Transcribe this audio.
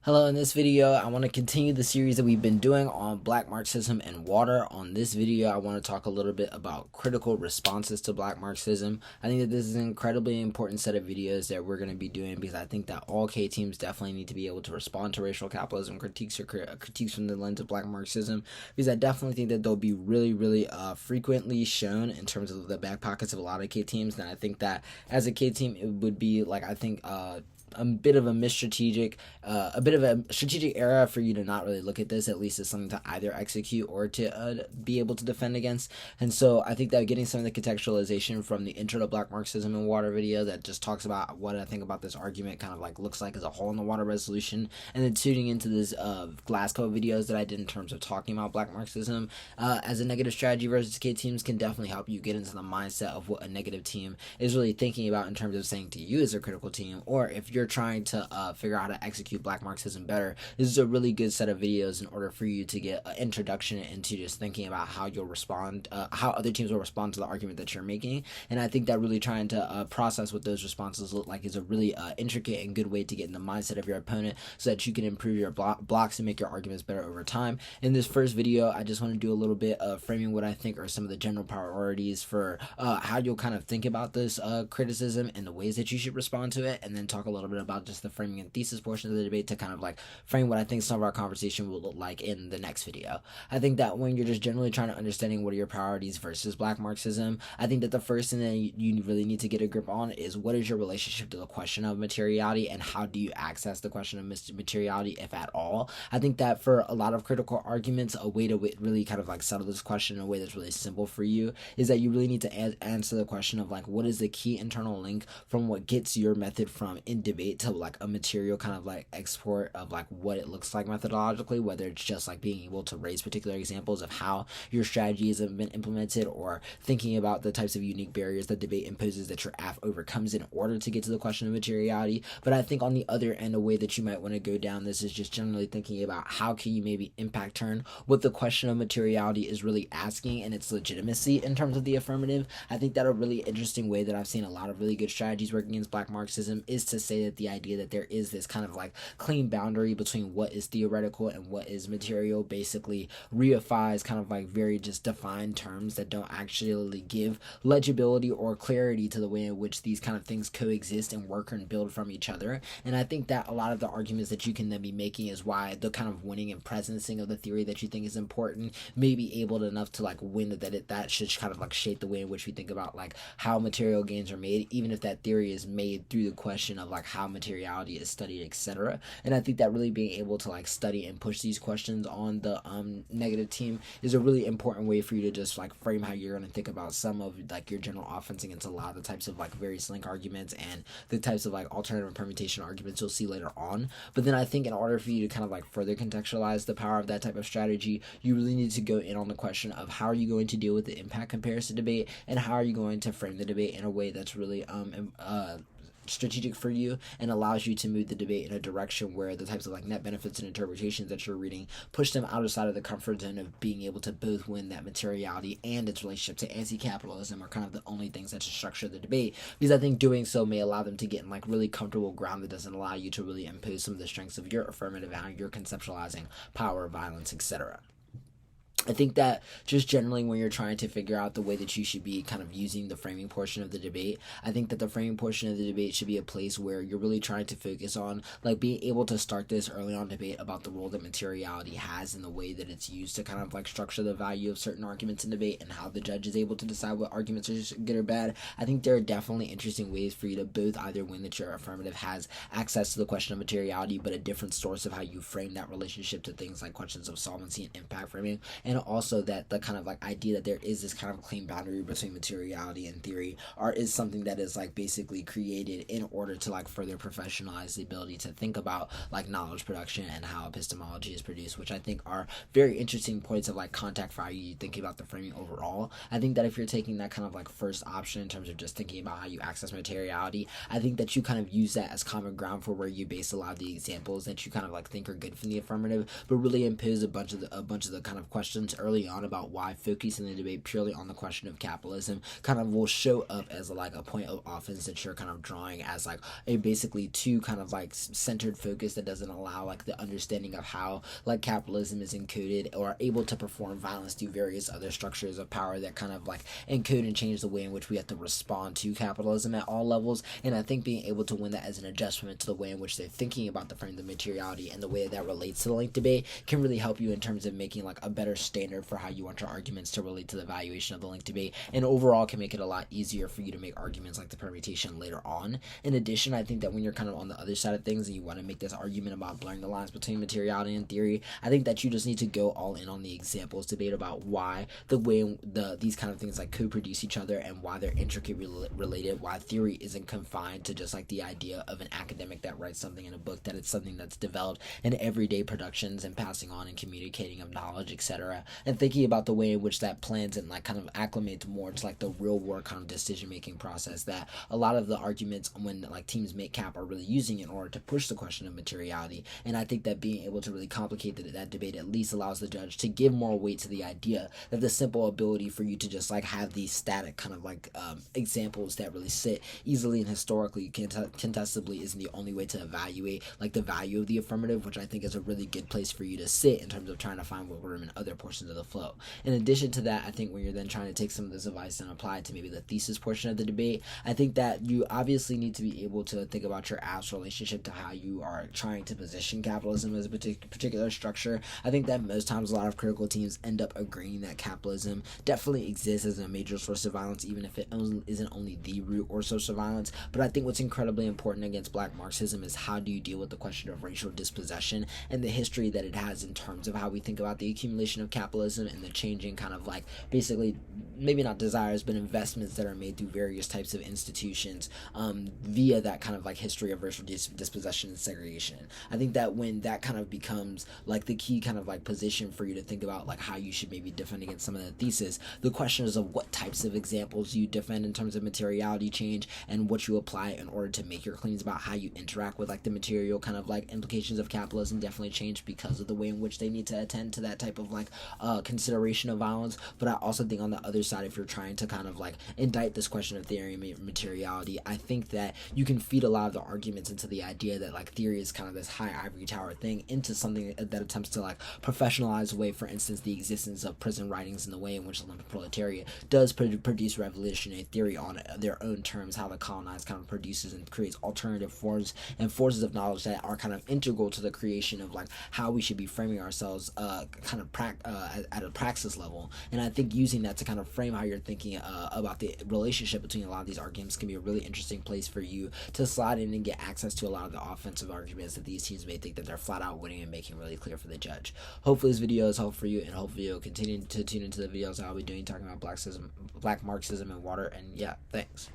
Hello, in this video, I want to continue the series that we've been doing on Black Marxism and water. On this video, I want to talk a little bit about critical responses to Black Marxism. I think that this is an incredibly important set of videos that we're going to be doing because I think that all K teams definitely need to be able to respond to racial capitalism critiques or critiques from the lens of Black Marxism, because I definitely think that they'll be really frequently shown in terms of the back pockets of a lot of K teams. And I think that as a K team, it would be like, I think, a bit of a strategic error for you to not really look at this, at least as something to either execute or to be able to defend against. And so I think that getting some of the contextualization from the Intro to Black Marxism and Water video that just talks about what I think about this argument kind of like looks like as a whole in the water resolution, and then tuning into this Glasgow videos that I did in terms of talking about Black Marxism as a negative strategy versus K teams can definitely help you get into the mindset of what a negative team is really thinking about in terms of saying to you as a critical team, or if you're trying to figure out how to execute Black Marxism better. This is a really good set of videos in order for you to get an introduction into just thinking about how you'll respond, how other teams will respond to the argument that you're making. And I think that really trying to process what those responses look like is a really intricate and good way to get in the mindset of your opponent so that you can improve your blocks and make your arguments better over time. In this first video, I just want to do a little bit of framing what I think are some of the general priorities for how you'll kind of think about this criticism and the ways that you should respond to it, and then talk a little bit about just the framing and thesis portion of the debate to kind of like frame what I think some of our conversation will look like in the next video. I think that when you're just generally trying to understanding what are your priorities versus Black Marxism, I think that the first thing that you really need to get a grip on is what is your relationship to the question of materiality, and how do you access the question of materiality, if at all. I think that for a lot of critical arguments, a way to really kind of like settle this question in a way that's really simple for you is that you really need to answer the question of like, what is the key internal link from what gets your method from in debate to like a material kind of like export of like what it looks like methodologically, whether it's just like being able to raise particular examples of how your strategies have been implemented, or thinking about the types of unique barriers that debate imposes that your AF overcomes in order to get to the question of materiality. But I think on the other end, a way that you might want to go down this is just generally thinking about how can you maybe impact turn what the question of materiality is really asking and its legitimacy in terms of the affirmative. I think that a really interesting way that I've seen a lot of really good strategies working against Black Marxism is to say that the idea that there is this kind of like clean boundary between what is theoretical and what is material basically reifies kind of like very just defined terms that don't actually give legibility or clarity to the way in which these kind of things coexist and work and build from each other. And I think that a lot of the arguments that you can then be making is why the kind of winning and presencing of the theory that you think is important may be able enough to like win that should kind of like shape the way in which we think about like how material gains are made, even if that theory is made through the question of like how materiality is studied, etc. And I think that really being able to like study and push these questions on the negative team is a really important way for you to just like frame how you're going to think about some of like your general offense against a lot of the types of like various link arguments and the types of like alternative permutation arguments you'll see later on. But then I think in order for you to kind of like further contextualize the power of that type of strategy, you really need to go in on the question of how are you going to deal with the impact comparison debate, and how are you going to frame the debate in a way that's really strategic for you and allows you to move the debate in a direction where the types of like net benefits and interpretations that you're reading push them outside of the comfort zone of being able to both win that materiality and its relationship to anti-capitalism are kind of the only things that should structure the debate, because I think doing so may allow them to get in like really comfortable ground that doesn't allow you to really impose some of the strengths of your affirmative and how you're conceptualizing power, violence, etc. I think that just generally when you're trying to figure out the way that you should be kind of using the framing portion of the debate, I think that the framing portion of the debate should be a place where you're really trying to focus on like being able to start this early on debate about the role that materiality has in the way that it's used to kind of like structure the value of certain arguments in debate and how the judge is able to decide what arguments are good or bad. I think there are definitely interesting ways for you to both either win that your affirmative has access to the question of materiality, but a different source of how you frame that relationship to things like questions of solvency and impact framing, and also that the kind of like idea that there is this kind of clean boundary between materiality and theory is something that is like basically created in order to like further professionalize the ability to think about like knowledge production and how epistemology is produced, which I think are very interesting points of like contact for how you think about the framing overall. I think that if you're taking that kind of like first option in terms of just thinking about how you access materiality, I think that you kind of use that as common ground for where you base a lot of the examples that you kind of like think are good from the affirmative, but really impose a bunch of the kind of questions reasons early on about why focusing the debate purely on the question of capitalism kind of will show up as like a point of offense that you're kind of drawing as like a basically too kind of like centered focus that doesn't allow like the understanding of how like capitalism is encoded or able to perform violence through various other structures of power that kind of like encode and change the way in which we have to respond to capitalism at all levels. And I think being able to win that as an adjustment to the way in which they're thinking about the frame of materiality and the way that relates to the linked debate can really help you in terms of making like a better standard for how you want your arguments to relate to the valuation of the linked debate, and overall can make it a lot easier for you to make arguments like the permutation later on. In addition, I think that when you're kind of on the other side of things and you want to make this argument about blurring the lines between materiality and theory, I think that you just need to go all in on the examples debate about why the way these kind of things like co-produce each other and why they're intricately related, why theory isn't confined to just like the idea of an academic that writes something in a book, that it's something that's developed in everyday productions and passing on and communicating of knowledge, etc. And thinking about the way in which that plans and like kind of acclimates more to like the real world kind of decision making process that a lot of the arguments when like teams make cap are really using in order to push the question of materiality. And I think that being able to really complicate that debate at least allows the judge to give more weight to the idea that the simple ability for you to just like have these static kind of like examples that really sit easily and historically contestably isn't the only way to evaluate like the value of the affirmative, which I think is a really good place for you to sit in terms of trying to find wiggle room in other portions of the flow. In addition to that, I think when you're then trying to take some of this advice and apply it to maybe the thesis portion of the debate, I think that you obviously need to be able to think about your app's relationship to how you are trying to position capitalism as a particular structure. I think that most times a lot of critical teams end up agreeing that capitalism definitely exists as a major source of violence, even if it isn't only the root or source of violence. But I think what's incredibly important against Black Marxism is how do you deal with the question of racial dispossession and the history that it has in terms of how we think about the accumulation of capitalism and the changing kind of like basically maybe not desires but investments that are made through various types of institutions via that kind of like history of racial dispossession and segregation. I think that when that kind of becomes like the key kind of like position for you to think about like how you should maybe defend against some of the thesis, the question is of what types of examples you defend in terms of materiality change and what you apply in order to make your claims about how you interact with like the material kind of like implications of capitalism definitely change because of the way in which they need to attend to that type of like consideration of violence. But I also think on the other side, if you're trying to kind of like indict this question of theory and materiality, I think that you can feed a lot of the arguments into the idea that like theory is kind of this high ivory tower thing into something that attempts to like professionalize away, for instance, the existence of prison writings and the way in which the Olympic proletariat does produce revolutionary theory on their own terms, how the colonized kind of produces and creates alternative forms and forces of knowledge that are kind of integral to the creation of like how we should be framing ourselves kind of at a praxis level. And I think using that to kind of frame how you're thinking about the relationship between a lot of these arguments can be a really interesting place for you to slide in and get access to a lot of the offensive arguments that these teams may think that they're flat out winning and making really clear for the judge. Hopefully this video is helpful for you, and hopefully you'll continue to tune into the videos I'll be doing talking about Black Marxism and water. And yeah, thanks.